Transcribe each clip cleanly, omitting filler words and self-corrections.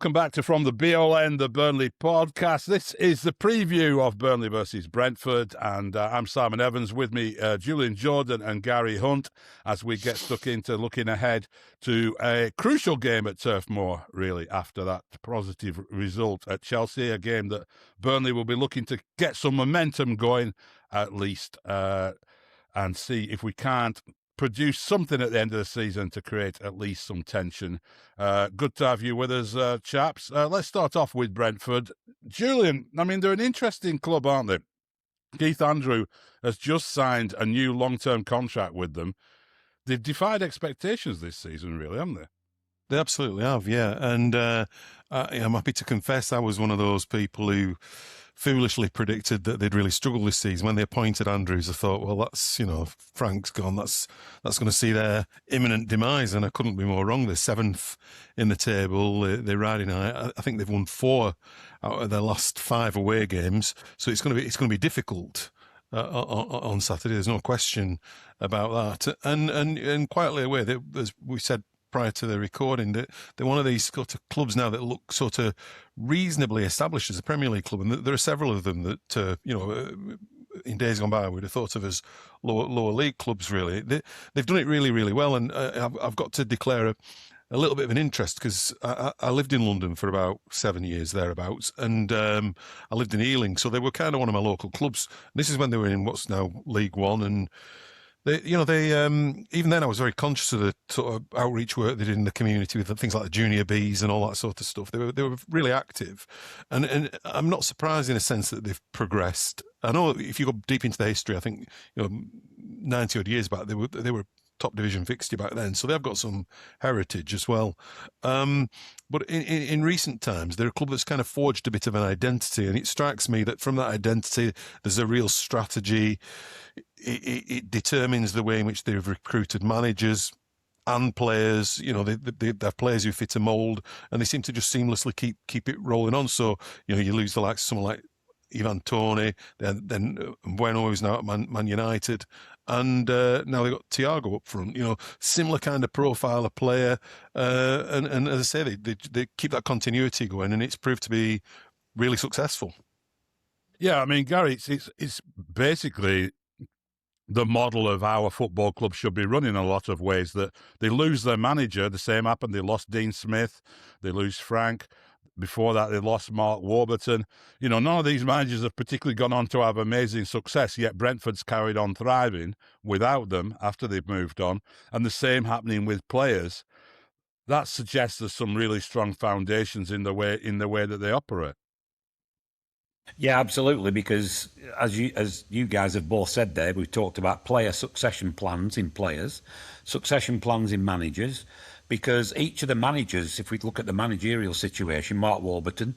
Welcome back to From the BON, the Burnley podcast. This is the preview of Burnley versus Brentford, and I'm Simon Evans. With me, Julian Jordan and Gary Hunt, as we get stuck into looking ahead to a crucial game at Turf Moor, really, after that positive result at Chelsea, a game that Burnley will be looking to get some momentum going, at least, and see if we can't produce something at the end of the season to create at least some tension. Good to have you with us, chaps. Let's start off with Brentford. Julian, I mean, they're an interesting club, aren't they? Keith Andrew has just signed a new long-term contract with them. They've defied expectations this season, really, haven't they? They absolutely have, yeah. And I'm happy to confess I was one of those people who foolishly predicted that they'd really struggle this season. When they appointed Andrews, I thought, well, that's, Frank's gone. That's going to see their imminent demise. And I couldn't be more wrong. They're 7th in the table. They're riding high. I think they've won 4 out of their last 5 away games. So it's going to be difficult on Saturday. There's no question about that. And quietly away, as we said prior to the recording, they're one of these sort of clubs now that look sort of reasonably established as a Premier League club, and there are several of them that in days gone by we'd have thought of as lower league clubs. Really, they've done it really, really well, and I've got to declare a little bit of an interest because I lived in London for about 7 years thereabouts, and I lived in Ealing, so they were kind of one of my local clubs. This is when they were in what's now League One, and they even then I was very conscious of the sort of outreach work they did in the community with things like the Junior Bees and all that sort of stuff. They were really active, and I'm not surprised in a sense that they've progressed. I know if you go deep into the history, I think 90 odd years back they were top division fixture back then, so they've got some heritage as well. But in recent times, they're a club that's kind of forged a bit of an identity, and it strikes me that from that identity, there's a real strategy. It determines the way in which they've recruited managers and players. They have players who fit a mould, and they seem to just seamlessly keep it rolling on. So, you lose the likes of someone like Ivan Toney, then Bueno, who's now at Man United, and now they've got Thiago up front. Similar kind of profile of player, and as I say, they keep that continuity going, and it's proved to be really successful. Yeah, I mean, Gary, it's basically the model of how a football club should be run in a lot of ways. That they lose their manager, the same happened. They lost Dean Smith, they lose Frank. Before that, they lost Mark Warburton. None of these managers have particularly gone on to have amazing success, yet Brentford's carried on thriving without them after they've moved on. And the same happening with players. That suggests there's some really strong foundations in the way that they operate. Yeah, absolutely, because as you guys have both said there, we've talked about player succession plans in players, succession plans in managers, because each of the managers, if we look at the managerial situation, Mark Warburton,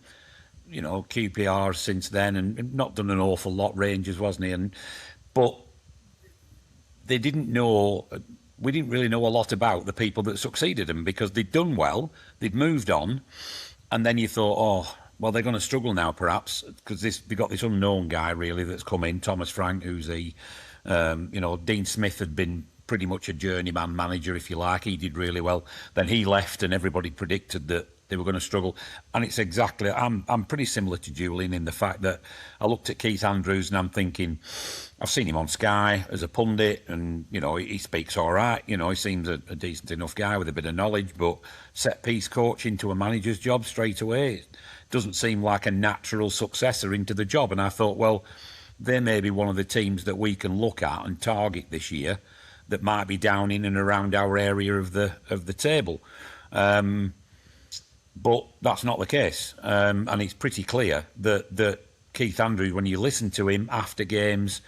QPR since then, and not done an awful lot, Rangers, wasn't he? But we didn't really know a lot about the people that succeeded him, because they'd done well, they'd moved on, and then you thought, well, they're going to struggle now, perhaps, because they've got this unknown guy, really, that's come in, Thomas Frank, who's Dean Smith had been pretty much a journeyman manager, if you like. He did really well. Then he left, and everybody predicted that they were going to struggle. And it's exactly, I'm pretty similar to Julian in the fact that I looked at Keith Andrews and I'm thinking, I've seen him on Sky as a pundit, and he speaks all right. He seems a decent enough guy with a bit of knowledge, but set piece coach into a manager's job straight away doesn't seem like a natural successor into the job. And I thought, well, they may be one of the teams that we can look at and target this year that might be down in and around our area of the table. But that's not the case. And it's pretty clear that Keith Andrews, when you listen to him after games,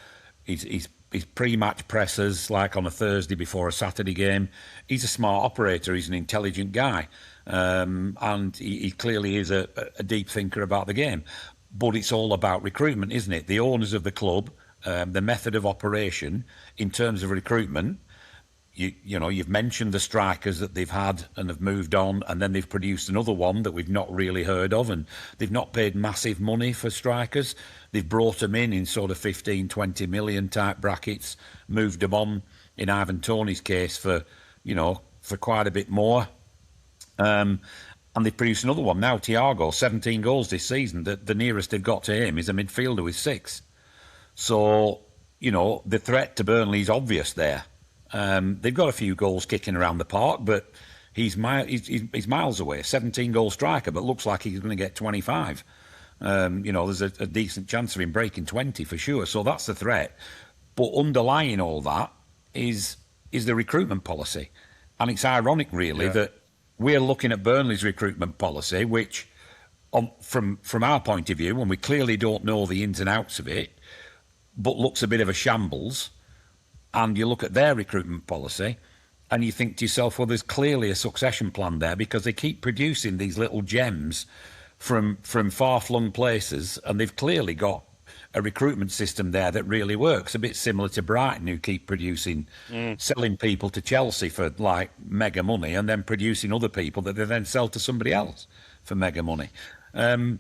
his pre-match pressers, like on a Thursday before a Saturday game, he's a smart operator, he's an intelligent guy. And he clearly is a deep thinker about the game. But it's all about recruitment, isn't it? The owners of the club, the method of operation in terms of recruitment. You've mentioned the strikers that they've had and have moved on, and then they've produced another one that we've not really heard of, and they've not paid massive money for strikers. They've brought them in sort of 15, 20 million type brackets, moved them on, in Ivan Toney's case, for quite a bit more. and they've produced another one now. Thiago, 17 goals this season. The nearest they've got to him is a midfielder with 6. So, the threat to Burnley is obvious there. They've got a few goals kicking around the park, but he's miles away. 17-goal striker, but looks like he's going to get 25. There's a decent chance of him breaking 20 for sure. So that's the threat. But underlying all that is the recruitment policy. And it's ironic, really, that we're looking at Burnley's recruitment policy, which, from our point of view, and we clearly don't know the ins and outs of it, but looks a bit of a shambles. And you look at their recruitment policy and you think to yourself, well, there's clearly a succession plan there, because they keep producing these little gems from far-flung places, and they've clearly got a recruitment system there that really works, a bit similar to Brighton, who keep producing, selling people to Chelsea for like mega money, and then producing other people that they then sell to somebody else for mega money. And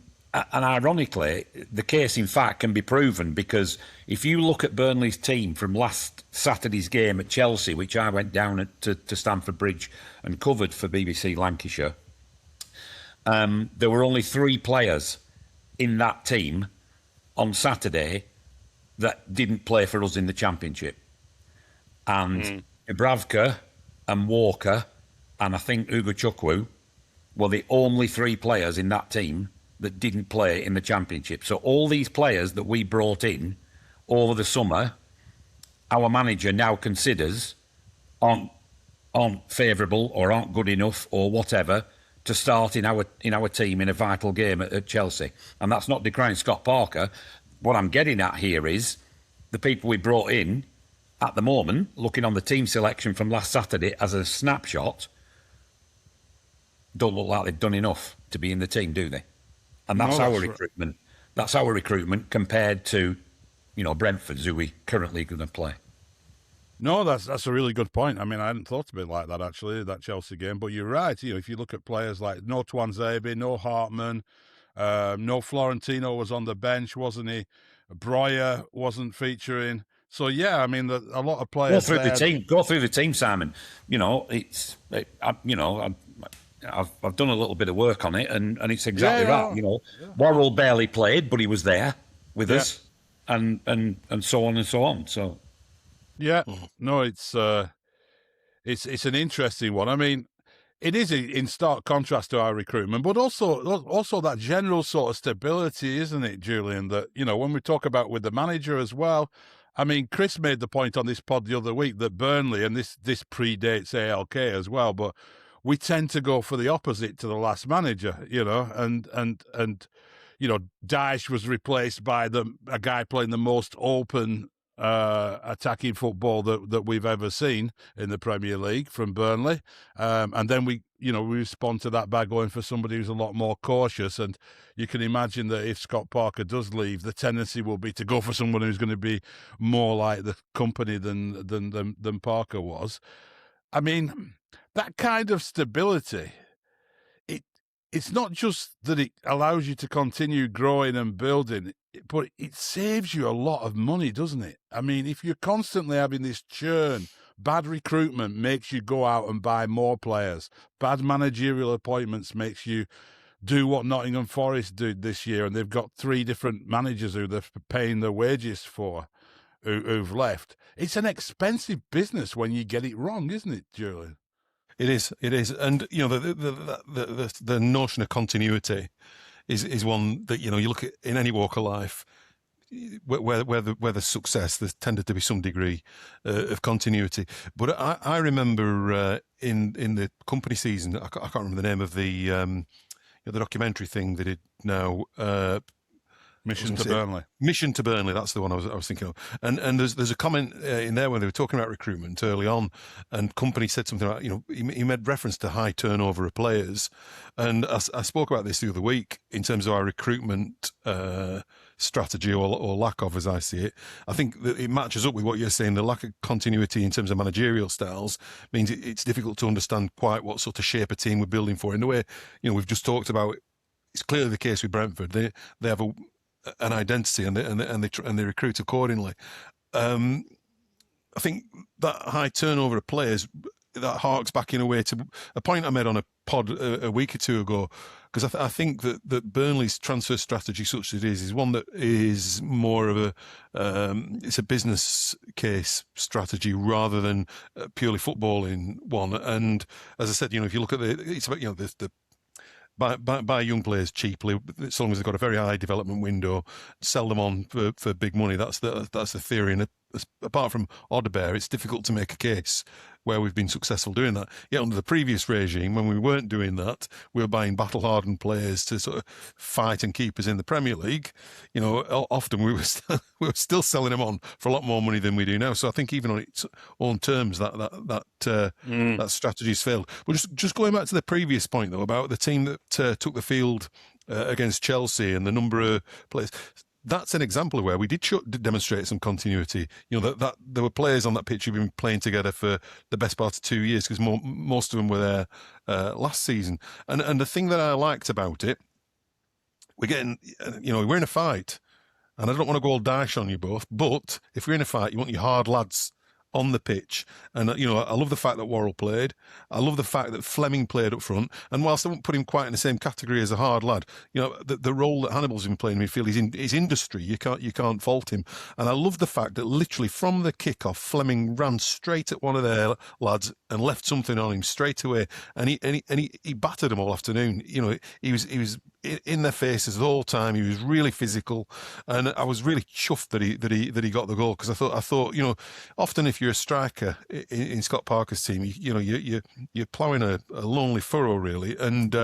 ironically, the case in fact can be proven, because if you look at Burnley's team from last Saturday's game at Chelsea, which I went down to Stamford Bridge and covered for BBC Lancashire, there were only 3 players in that team on Saturday that didn't play for us in the Championship. And Ibravka and Walker and I think Ugo Chukwu were the only 3 players in that team that didn't play in the Championship. So all these players that we brought in over the summer, our manager now considers aren't favourable or aren't good enough or whatever to start in our team in a vital game at Chelsea. And that's not decrying Scott Parker. What I'm getting at here is the people we brought in at the moment, looking on the team selection from last Saturday as a snapshot, don't look like they've done enough to be in the team, do they? And that's our recruitment. That's our recruitment compared to, Brentford's, who we currently going to play. No, that's a really good point. I mean, I hadn't thought of it like that, actually, that Chelsea game. But you're right. If you look at players like no Tuanzebe, no Hartman, no Florentino was on the bench, wasn't he? Breuer wasn't featuring. So, yeah, I mean, a lot of players Go through the team, Simon. I've done a little bit of work on it, and it's exactly right. Worrell barely played, but he was there with us, and so on and so on. So, yeah, no, it's an interesting one. I mean, it is in stark contrast to our recruitment, but also that general sort of stability, isn't it, Julian? That when we talk about with the manager as well. I mean, Chris made the point on this pod the other week that Burnley, and this predates ALK as well, but we tend to go for the opposite to the last manager, and Daesh was replaced by a guy playing the most open attacking football that we've ever seen in the Premier League from Burnley, and then we respond to that by going for somebody who's a lot more cautious. And you can imagine that if Scott Parker does leave, the tendency will be to go for someone who's going to be more like the company than Parker was. I mean, that kind of stability, it's not just that it allows you to continue growing and building, but it saves you a lot of money, doesn't it? I mean, if you're constantly having this churn, bad recruitment makes you go out and buy more players. Bad managerial appointments makes you do what Nottingham Forest did this year, and they've got 3 different managers who they're paying their wages for who've left. It's an expensive business when you get it wrong, isn't it, Julian? It is, and the notion of continuity is one that you look at in any walk of life where the success, there's tended to be some degree of continuity. But I remember in the company season, I can't remember the name of the documentary thing they did now. Mission to Burnley. Mission to Burnley, that's the one I was thinking of. And there's a comment in there when they were talking about recruitment early on, and company said something like, he made reference to high turnover of players. And I spoke about this the other week in terms of our recruitment strategy or lack of, as I see it. I think that it matches up with what you're saying. The lack of continuity in terms of managerial styles means it's difficult to understand quite what sort of shape a team we're building for. In the way, we've just talked about, it's clearly the case with Brentford. They have an identity and they recruit accordingly. I think that high turnover of players, that harks back in a way to a point I made on a pod a week or two ago, because I think that Burnley's transfer strategy, such as it is one that is more of it's a business case strategy rather than purely footballing one. And as I said, if you look at it's about the buy young players cheaply, as long as they've got a very high development window, sell them on for big money. That's the theory. And apart from Odebear, it's difficult to make a case where we've been successful doing that. Yet under the previous regime, when we weren't doing that, we were buying battle-hardened players to sort of fight and keep us in the Premier League. Often we were still selling them on for a lot more money than we do now. So I think even on its own terms, that strategy's failed. But just going back to the previous point though about the team that took the field against Chelsea and the number of players. That's an example of where we did demonstrate some continuity. That there were players on that pitch who've been playing together for the best part of 2 years, because most of them were there last season. And the thing that I liked about it, we're in a fight, and I don't want to go all Daesh on you both, but if we're in a fight, you want your hard lads on the pitch. And, I love the fact that Worrell played. I love the fact that Fleming played up front. And whilst I won't put him quite in the same category as a hard lad, the role that Hannibal's been playing in midfield is industry. You can't fault him. And I love the fact that literally from the kickoff, Fleming ran straight at one of their lads and left something on him straight away. And he battered them all afternoon. He was in their faces the whole time. He was really physical, and I was really chuffed that he got the goal, because I thought often if you're a striker in Scott Parker's team, you're ploughing a lonely furrow really, and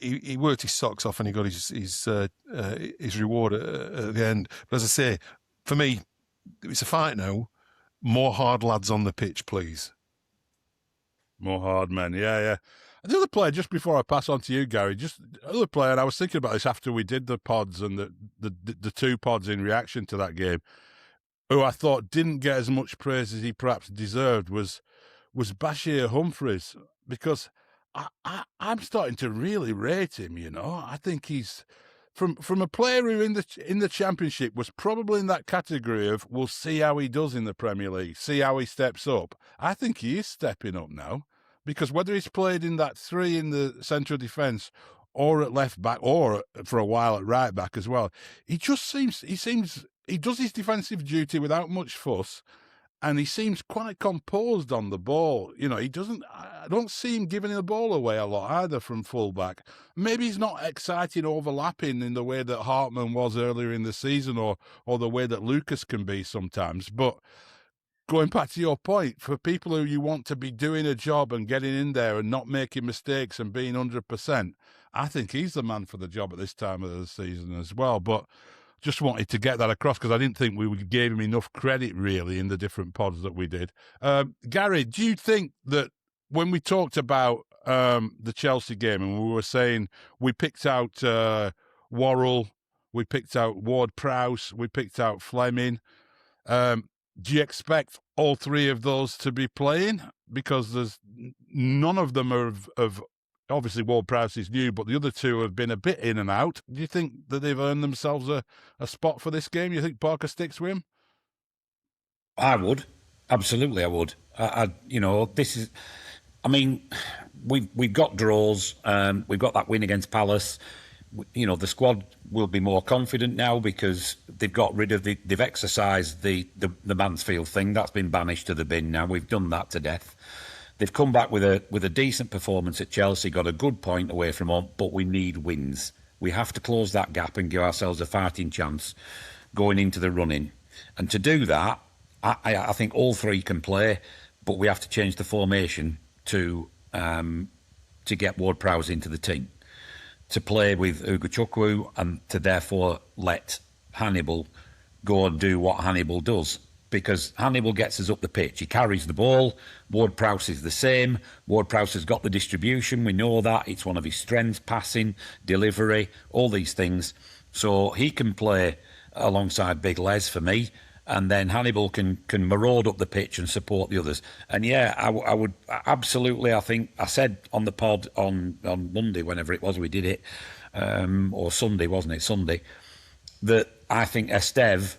he worked his socks off and he got his reward at the end. But as I say, for me, it's a fight now. More hard lads on the pitch, please. More hard men, yeah. The other player, just before I pass on to you, Gary, other player, and I was thinking about this after we did the pods and the two pods in reaction to that game, who I thought didn't get as much praise as he perhaps deserved, was Bashir Humphreys, because I'm starting to really rate him. I think he's from a player who in the Championship was probably in that category of we'll see how he does in the Premier League, see how he steps up. I think he is stepping up now. Because whether he's played in that three in the central defence or at left back or for a while at right back as well, he does his defensive duty without much fuss, and he seems quite composed on the ball. I don't see him giving the ball away a lot either from full back. Maybe he's not exciting overlapping in the way that Hartman was earlier in the season or the way that Lucas can be sometimes, but going back to your point, for people who you want to be doing a job and getting in there and not making mistakes and being 100%, I think he's the man for the job at this time of the season as well. But just wanted to get that across because I didn't think we gave him enough credit, really, in the different pods that we did. Gary, do you think that when we talked about the Chelsea game and we were saying we picked out Worrell, we picked out Ward-Prowse, we picked out Fleming, do you expect all three of those to be playing? Because there's none of them of obviously Ward-Prowse is new, but the other two have been a bit in and out. Do you think that they've earned themselves a spot for this game? You think Parker sticks with him? I would. Absolutely, I would. This is... I mean, we've got draws. We've got that win against Palace. The squad will be more confident now because they've got rid of they've exercised the Mansfield thing. That's been banished to the bin now. We've done that to death. They've come back with a decent performance at Chelsea, got a good point away from home, but we need wins. We have to close that gap and give ourselves a fighting chance going into the run-in. And to do that, I think all three can play, but we have to change the formation to get Ward-Prowse into the team, to play with Ugochukwu and to therefore let Hannibal go and do what Hannibal does. Because Hannibal gets us up the pitch. He carries the ball. Ward-Prowse is the same. Ward-Prowse has got the distribution. We know that. It's one of his strengths, passing, delivery, all these things. So he can play alongside Big Les for me. And then Hannibal can maraud up the pitch and support the others. And yeah, I would absolutely, I think, I said on the pod on Monday, whenever it was we did it, or Sunday, wasn't it? Sunday, that I think Esteve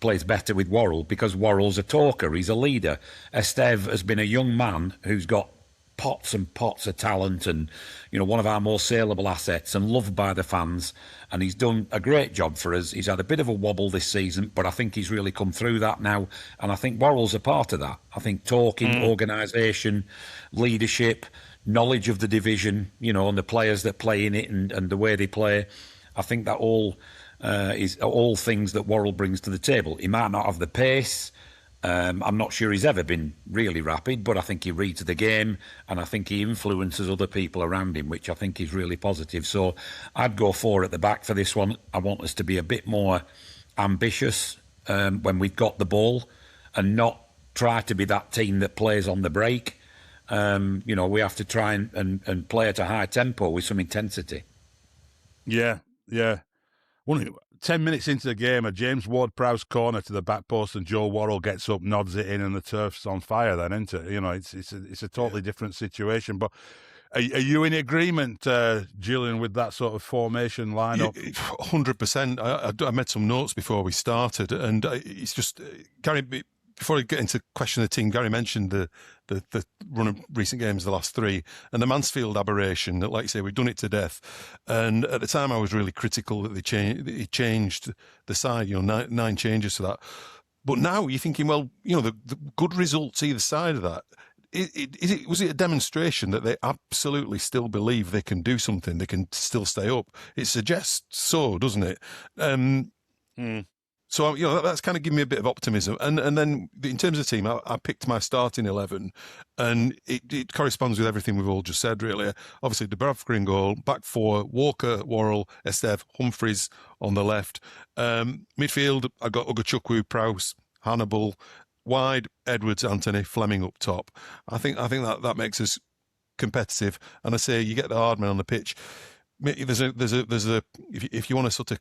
plays better with Worrell because Worrell's a talker, he's a leader. Esteve has been a young man who's got pots and pots of talent, and one of our more saleable assets, and loved by the fans. And he's done a great job for us. He's had a bit of a wobble this season, but I think he's really come through that now. And I think Worrell's a part of that. I think talking, organisation, leadership, knowledge of the division, and the players that play in it, and the way they play. I think that all is all things that Worrell brings to the table. He might not have the pace. I'm not sure he's ever been really rapid, but I think he reads the game, and I think he influences other people around him, which I think is really positive. So I'd go 4 at the back for this one. I want us to be a bit more ambitious when we've got the ball, and not try to be that team that plays on the break. We have to try and play at a high tempo with some intensity. Yeah. 10 minutes into the game, a James Ward-Prowse corner to the back post, and Joe Worrell gets up, nods it in, and the turf's on fire then, isn't it? It's a totally different situation. But are you in agreement, Julian, with that sort of formation lineup? 100%. I made some notes before we started, and it's just, Gary, before I get into question of the team, Gary mentioned the run of recent games, the last 3, and the Mansfield aberration, that, like you say, we've done it to death. And at the time I was really critical that he changed the side, 9 changes to that. But now you're thinking, well, the good results either side of that, was it a demonstration that they absolutely still believe they can do something, they can still stay up? It suggests so, doesn't it? So, that's kind of given me a bit of optimism. And then in terms of team, I picked my starting 11, and it corresponds with everything we've all just said, really. Obviously, Dubravka in goal, back 4, Walker, Worrell, Esteve, Humphreys on the left. Midfield, I got Ugachukwu, Prowse, Hannibal. Wide, Edwards, Anthony, Fleming up top. I think that makes us competitive. And I say, you get the hard man on the pitch. There's a if you want to sort of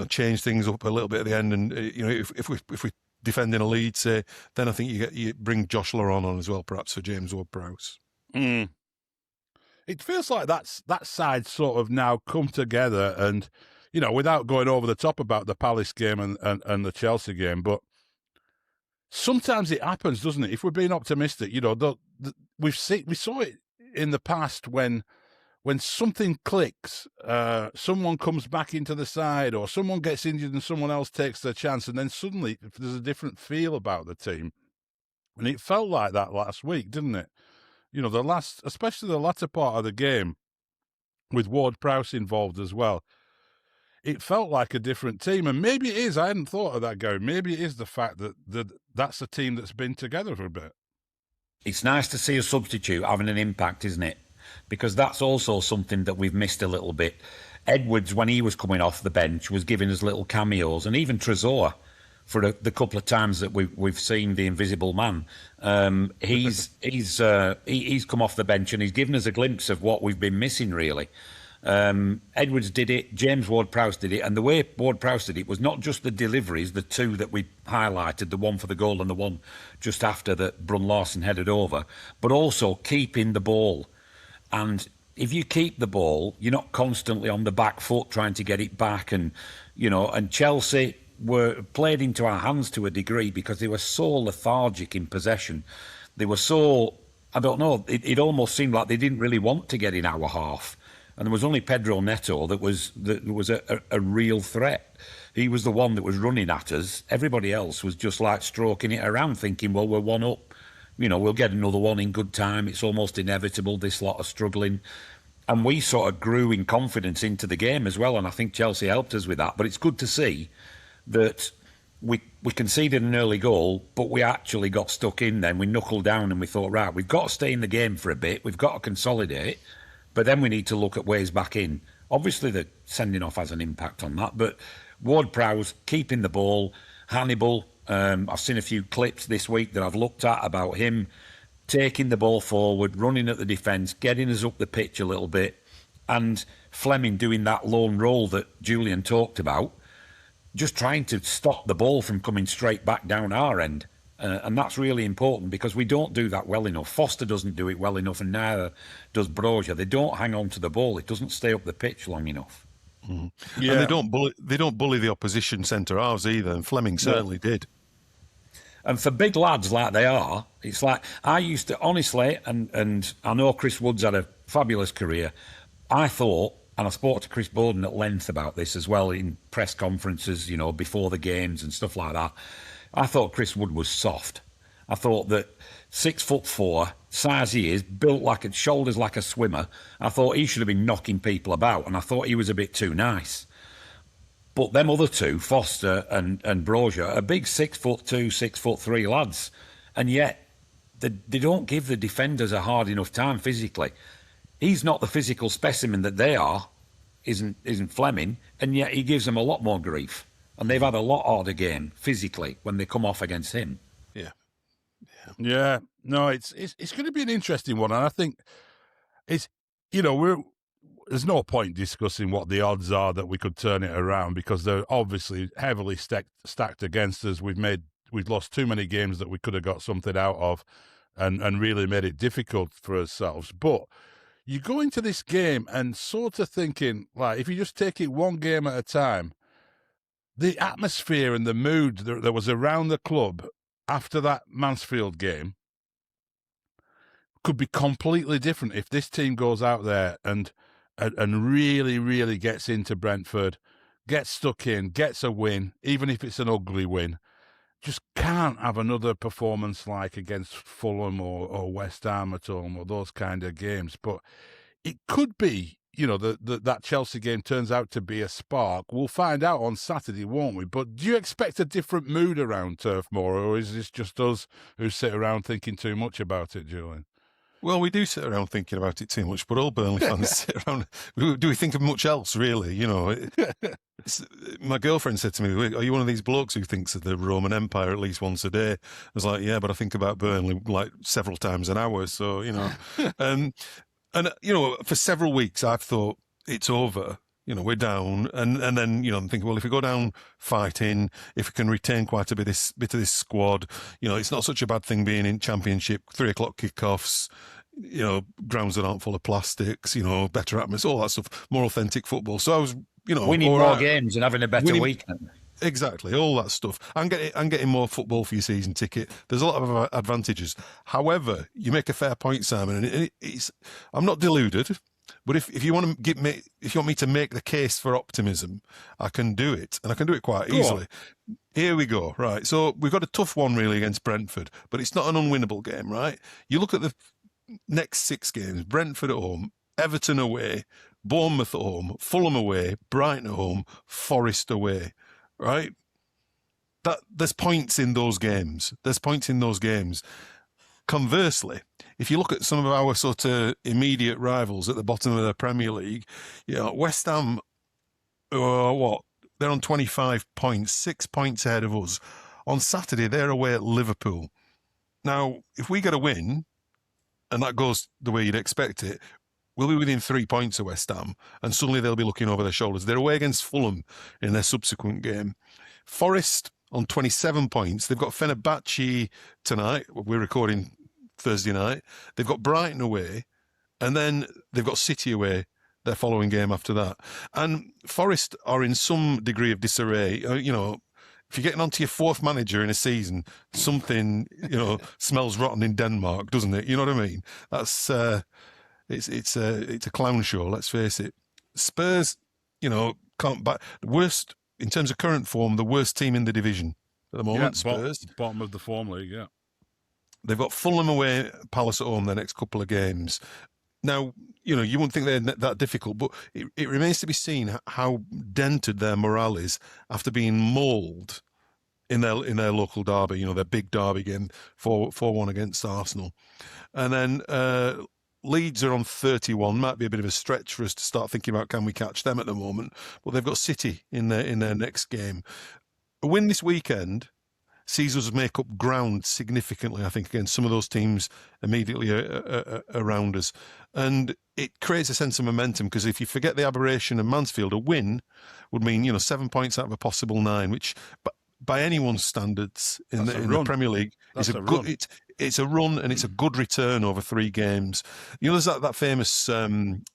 change things up a little bit at the end, and if we defending a lead, say, then I think you bring Josh Laurent on as well, perhaps, for James Ward-Prowse. It feels like that side sort of now come together, and without going over the top about the Palace game and the Chelsea game, but sometimes it happens, doesn't it? If we're being optimistic, we saw it in the past when something clicks, someone comes back into the side, or someone gets injured and someone else takes their chance, and then suddenly there's a different feel about the team. And it felt like that last week, didn't it? Especially the latter part of the game, with Ward-Prowse involved as well. It felt like a different team, and maybe it is. I hadn't thought of that, Gary. Maybe it is the fact that that's a team that's been together for a bit. It's nice to see a substitute having an impact, isn't it? Because that's also something that we've missed a little bit. Edwards, when he was coming off the bench, was giving us little cameos, and even Trezor, for the couple of times that we've seen the Invisible Man, he's come off the bench and he's given us a glimpse of what we've been missing, really. Edwards did it, James Ward-Prowse did it, and the way Ward-Prowse did it was not just the deliveries, the 2 that we highlighted, the one for the goal and the one just after that Brun Larsen headed over, but also keeping the ball. And if you keep the ball, you're not constantly on the back foot trying to get it back. And, and Chelsea were played into our hands to a degree because they were so lethargic in possession. They were so, I don't know, it almost seemed like they didn't really want to get in our half. And there was only Pedro Neto that was a real threat. He was the one that was running at us. Everybody else was just like stroking it around, thinking, well, we're 1 up. We'll get another one in good time. It's almost inevitable, this lot are struggling. And we sort of grew in confidence into the game as well, and I think Chelsea helped us with that. But it's good to see that we conceded an early goal, but we actually got stuck in then. We knuckled down and we thought, right, we've got to stay in the game for a bit. We've got to consolidate, but then we need to look at ways back in. Obviously, the sending off has an impact on that, but Ward-Prowse keeping the ball, Hannibal, I've seen a few clips this week that I've looked at about him taking the ball forward, running at the defence, getting us up the pitch a little bit, and Fleming doing that lone role that Julian talked about, just trying to stop the ball from coming straight back down our end. And that's really important because we don't do that well enough. Foster doesn't do it well enough, and neither does Broja. They don't hang on to the ball. It doesn't stay up the pitch long enough. Yeah. And they don't bully the opposition centre halves either, and Fleming certainly did. And for big lads like they are, it's like I used to honestly, and I know Chris Wood's had a fabulous career. I thought, and I spoke to Chris Bowden at length about this as well in press conferences, before the games and stuff like that. I thought Chris Wood was soft. I thought that 6'4", size he is, built like shoulders like a swimmer. I thought he should have been knocking people about, and I thought he was a bit too nice. But them other two, Foster and Brozier, are big 6'2", 6'3" lads, and yet they don't give the defenders a hard enough time physically. He's not the physical specimen that they are, isn't Fleming, and yet he gives them a lot more grief. And they've had a lot harder game physically when they come off against him. Yeah. No, it's going to be an interesting one, and I think it's there's no point discussing what the odds are that we could turn it around, because they're obviously heavily stacked against us. We've lost too many games that we could have got something out of, and really made it difficult for ourselves. But you go into this game and sort of thinking, like, if you just take it one game at a time, the atmosphere and the mood that was around the club after that Mansfield game could be completely different if this team goes out there and really, really gets into Brentford, gets stuck in, gets a win, even if it's an ugly win. Just can't have another performance like against Fulham or West Ham at home or those kind of games. But it could be, that Chelsea game turns out to be a spark. We'll find out on Saturday, won't we? But do you expect a different mood around Turf Moor, or is this just us who sit around thinking too much about it, Julian? Well, we do sit around thinking about it too much, but all Burnley fans sit around. Do we think of much else, really? My girlfriend said to me, "Are you one of these blokes who thinks of the Roman Empire at least once a day?" I was like, "Yeah, but I think about Burnley like several times an hour." So, and for several weeks I've thought it's over. We're down, and then I'm thinking, well, if we go down fighting, if we can retain quite a bit of this squad, it's not such a bad thing being in Championship, 3:00 kickoffs, grounds that aren't full of plastics, better atmosphere, all that stuff, more authentic football. So I was, winning more games and having a better weekend. Exactly, all that stuff, and getting more football for your season ticket. There's a lot of advantages. However, you make a fair point, Simon, and I'm not deluded. But if you want me to make the case for optimism, I can do it, and I can do it quite easily. Here we go. Right, so we've got a tough one really against Brentford, but it's not an unwinnable game, right? You look at the next 6 games: Brentford at home, Everton away, Bournemouth at home, Fulham away, Brighton at home, Forest away. Right? There's points in those games. Conversely, if you look at some of our sort of immediate rivals at the bottom of the Premier League, West Ham, they're on 25 points, 6 points ahead of us. On Saturday, they're away at Liverpool. Now, if we get a win, and that goes the way you'd expect it, we'll be within 3 points of West Ham, and suddenly they'll be looking over their shoulders. They're away against Fulham in their subsequent game. Forest on 27 points. They've got Fenerbahce tonight. We're recording Thursday night. They've got Brighton away, and then they've got City away their following game after that. And Forest are in some degree of disarray. If you're getting onto your 4th manager in a season, something, smells rotten in Denmark, doesn't it? You know what I mean? That's it's a clown show, let's face it. Spurs, can't back. The worst, in terms of current form, the worst team in the division at the moment, Spurs. Bottom of the form league, yeah. They've got Fulham away, Palace at home their next couple of games. Now, you wouldn't think they're that difficult, but it remains to be seen how dented their morale is after being mauled in their local derby, their big derby game, 4-1 against Arsenal. And then Leeds are on 31. Might be a bit of a stretch for us to start thinking about can we catch them at the moment, but they've got City in their next game. A win this weekend sees us make up ground significantly, I think, against some of those teams immediately around us. And it creates a sense of momentum, because if you forget the aberration of Mansfield, a win would mean, 7 points out of a possible 9, which by anyone's standards in the Premier League is a good. it's a run and it's a good return over 3 games. You know, there's that famous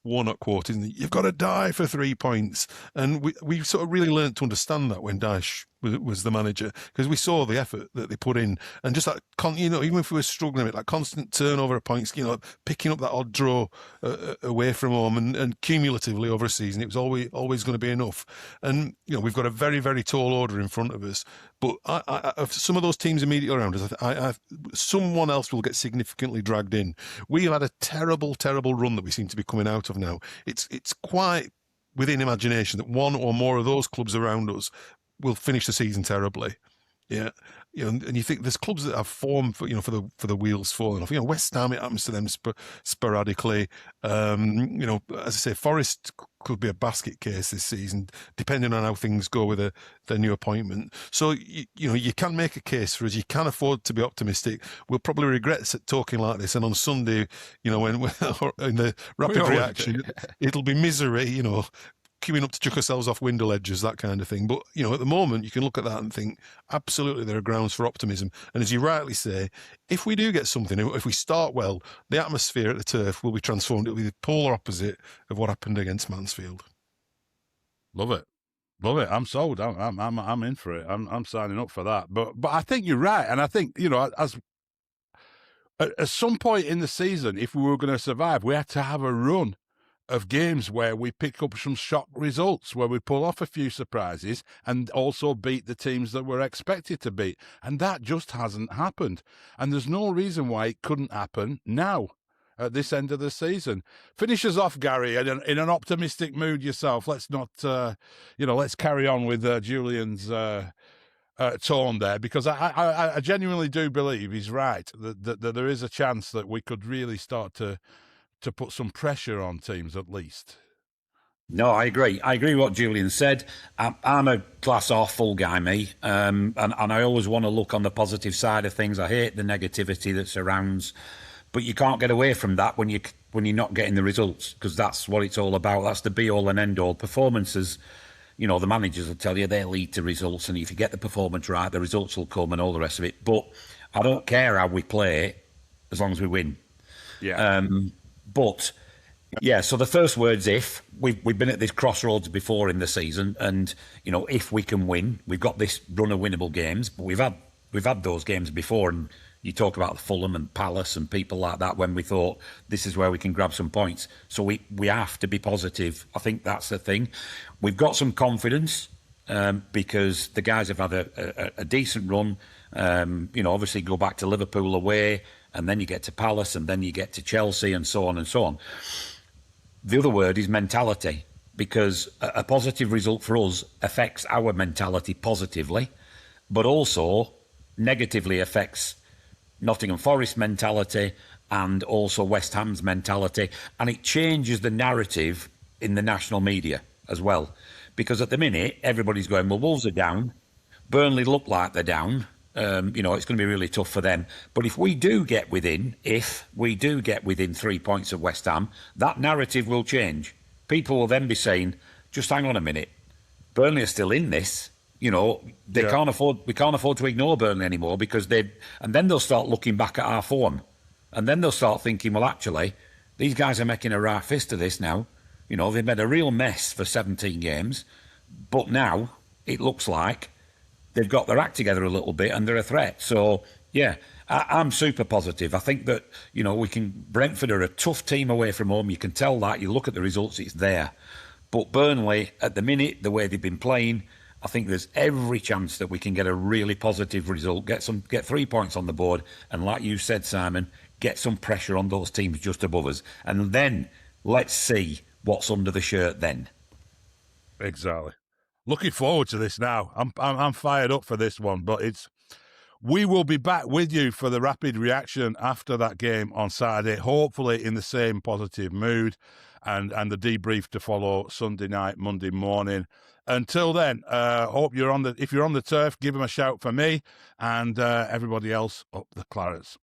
Warnock quote, isn't it? You've got to die for 3 points. And we sort of really learned to understand that when Dyche was the manager, because we saw the effort that they put in, and just that, even if we were struggling with that constant turnover of points, picking up that odd draw away from home, and cumulatively over a season, it was always going to be enough. And we've got a very, very tall order in front of us, but of some of those teams immediately around us, someone else will get significantly dragged in. We've had a terrible, terrible run that we seem to be coming out of now. It's quite within imagination that one or more of those clubs around us will finish the season terribly. Yeah, and you think there's clubs that have form for for the wheels falling off. West Ham, it happens to them sporadically. As I say, Forest could be a basket case this season, depending on how things go with their new appointment. So you can make a case for us. You can afford to be optimistic. We'll probably regret talking like this, and on Sunday, when in the rapid reaction, it'll be misery. Queuing up to chuck ourselves off window ledges, that kind of thing. But, at the moment, you can look at that and think, absolutely, there are grounds for optimism. And as you rightly say, if we do get something, if we start well, the atmosphere at the Turf will be transformed. It'll be the polar opposite of what happened against Mansfield. Love it. I'm sold. I'm in for it. I'm signing up for that. But I think you're right. And I think, as at some point in the season, if we were going to survive, we had to have a run of games where we pick up some shock results, where we pull off a few surprises and also beat the teams that we're expected to beat. And that just hasn't happened. And there's no reason why it couldn't happen now at this end of the season. Finish us off, Gary, in an optimistic mood yourself. Let's not, let's carry on with Julian's tone there, because I genuinely do believe he's right, that there is a chance that we could really start to put some pressure on teams at least. No, I agree. I agree with what Julian said. I'm a glass half full guy, me. And I always want to look on the positive side of things. I hate the negativity that surrounds, but you can't get away from that when you're not getting the results, because that's what it's all about. That's the be all and end all. Performances, the managers will tell you they lead to results, and if you get the performance right, the results will come and all the rest of it. But I don't care how we play as long as we win. Yeah. But yeah, so the first word's if. We've been at this crossroads before in the season, and if we can win, we've got this run of winnable games. But we've had those games before, and you talk about Fulham and Palace and people like that when we thought this is where we can grab some points. So we have to be positive. I think that's the thing. We've got some confidence because the guys have had a decent run. Obviously go back to Liverpool away, and then you get to Palace, and then you get to Chelsea, and so on and so on. The other word is mentality, because a positive result for us affects our mentality positively, but also negatively affects Nottingham Forest mentality and also West Ham's mentality, and it changes the narrative in the national media as well. Because at the minute, everybody's going, well, Wolves are down, Burnley look like they're down, it's going to be really tough for them. But if we do get within 3 points of West Ham, that narrative will change. People will then be saying, just hang on a minute, Burnley are still in this. We can't afford to ignore Burnley anymore, because and then they'll start looking back at our form, and then they'll start thinking, well, actually, these guys are making a right fist of this now. They've made a real mess for 17 games, but now it looks like they've got their act together a little bit and they're a threat. So, yeah, I'm super positive. I think that, Brentford are a tough team away from home. You can tell that. You look at the results, it's there. But Burnley, at the minute, the way they've been playing, I think there's every chance that we can get a really positive result, get 3 points on the board, and like you said, Simon, get some pressure on those teams just above us. And then let's see what's under the shirt then. Exactly. Looking forward to this now. I'm fired up for this one, but we will be back with you for the rapid reaction after that game on Saturday, hopefully in the same positive mood, and the debrief to follow Sunday night, Monday morning. Until then, hope if you're on the turf, give them a shout for me and everybody else up the Clarets.